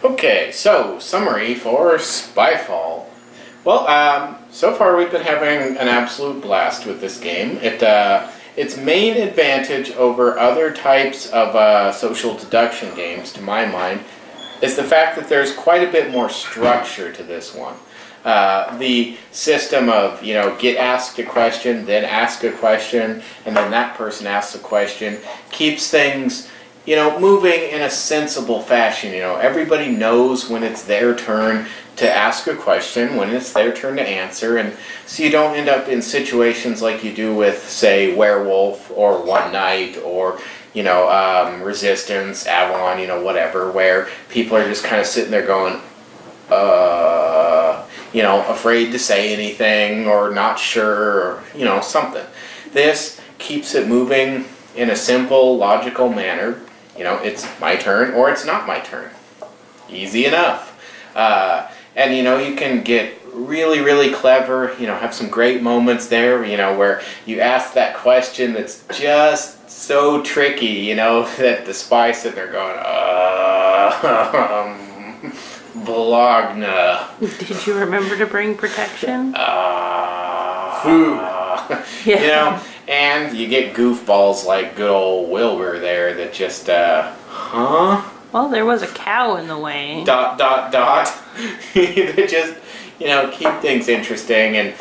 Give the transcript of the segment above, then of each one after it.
Okay, so summary for Spyfall. Well, so far we've been having an absolute blast with this game. Its main advantage over other types of social deduction games, to my mind, is the fact that there's quite a bit more structure to this one. The system of, get asked a question, then ask a question, and then that person asks a question, keeps things moving in a sensible fashion. Everybody knows when it's their turn to ask a question, when it's their turn to answer, and so you don't end up in situations like you do with, say, Werewolf or One Night or, Resistance, Avalon, whatever, where people are just kind of sitting there going, afraid to say anything or not sure or, something. This keeps it moving in a simple, logical manner. It's my turn or it's not my turn. Easy enough. And you can get really, really clever, have some great moments there, where you ask that question that's just so tricky, that the spy's sitting there going, Bologna. Did you remember to bring protection? Yeah. And you get goofballs like good old Wilbur there that just, Well, there was a cow in the way. ... That just, keep things interesting, and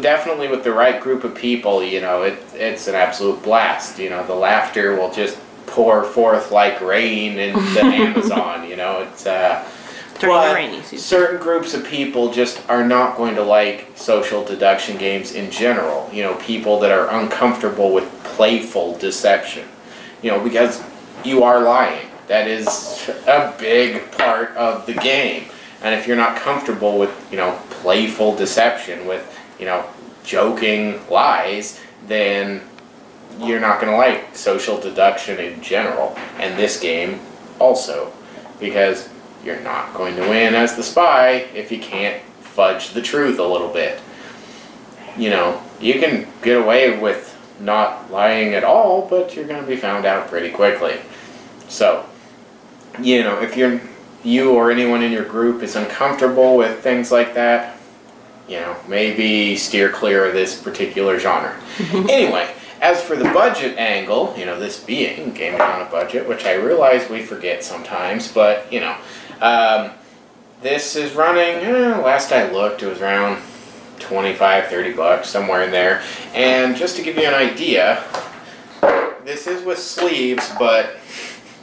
definitely with the right group of people, it's an absolute blast. The laughter will just pour forth like rain in the Amazon, it's, but certain groups of people just are not going to like social deduction games in general. People that are uncomfortable with playful deception. Because you are lying. That is a big part of the game. And if you're not comfortable with, playful deception, with, joking lies, then you're not going to like social deduction in general. And this game also. Because you're not going to win as the spy if you can't fudge the truth a little bit. You can get away with not lying at all, but you're going to be found out pretty quickly. So, if you or anyone in your group is uncomfortable with things like that, maybe steer clear of this particular genre. Anyway, as for the budget angle, this being gaming on a budget, which I realize we forget sometimes, but, this is running, last I looked, it was around 25, 30 bucks, somewhere in there. And just to give you an idea, this is with sleeves, but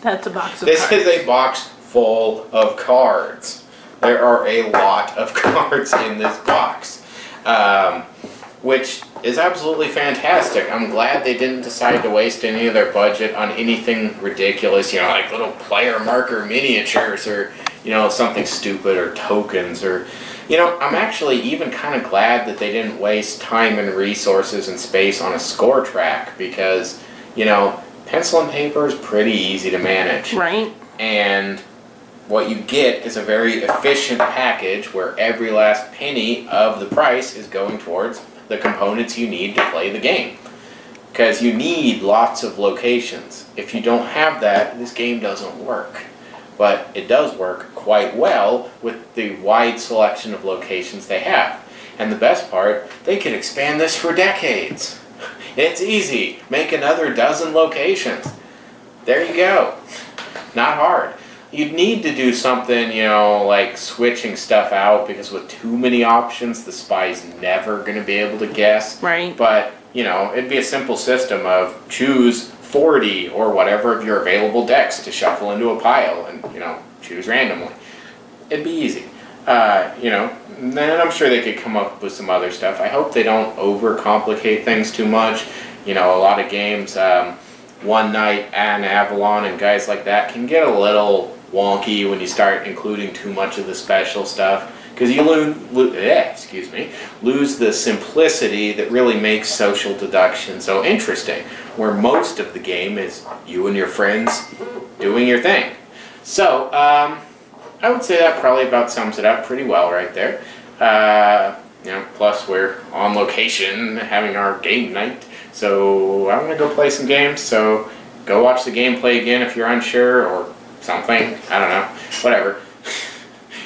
that's a box of this cards. is a box full of cards. There are a lot of cards in this box, which is absolutely fantastic. I'm glad they didn't decide to waste any of their budget on anything ridiculous, like little player marker miniatures or, something stupid, or tokens, or, I'm actually even kind of glad that they didn't waste time and resources and space on a score track, because, pencil and paper is pretty easy to manage. Right. And what you get is a very efficient package where every last penny of the price is going towards the components you need to play the game. Because you need lots of locations. If you don't have that, this game doesn't work. But it does work quite well with the wide selection of locations they have. And the best part, they could expand this for decades. It's easy. Make another dozen locations. There you go. Not hard. You'd need to do something, like switching stuff out, because with too many options, the spy's never going to be able to guess. Right. But, it'd be a simple system of choose 40 or whatever of your available decks to shuffle into a pile and, choose randomly. It'd be easy. Then I'm sure they could come up with some other stuff. I hope they don't overcomplicate things too much. A lot of games, One Night and Avalon and guys like that can get a little wonky when you start including too much of the special stuff, because you lose the simplicity that really makes social deduction so interesting, where most of the game is you and your friends doing your thing. So, I would say that probably about sums it up pretty well right there. Plus we're on location having our game night, so I'm going to go play some games, so go watch the gameplay again if you're unsure or something. I don't know. Whatever.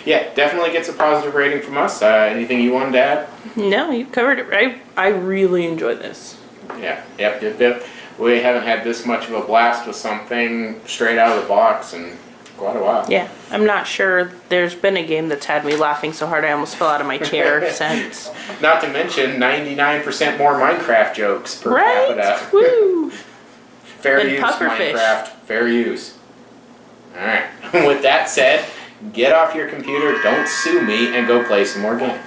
Yeah, definitely gets a positive rating from us. Anything you wanted to add? No, you covered it right. I really enjoyed this. Yeah, yep. We haven't had this much of a blast with something straight out of the box in quite a while. Yeah, I'm not sure there's been a game that's had me laughing so hard I almost fell out of my chair since. Not to mention 99% more Minecraft jokes per capita. Woo! Fair And use, pufferfish. Minecraft. Fair use. Alright, with that said, get off your computer, don't sue me, and go play some more games.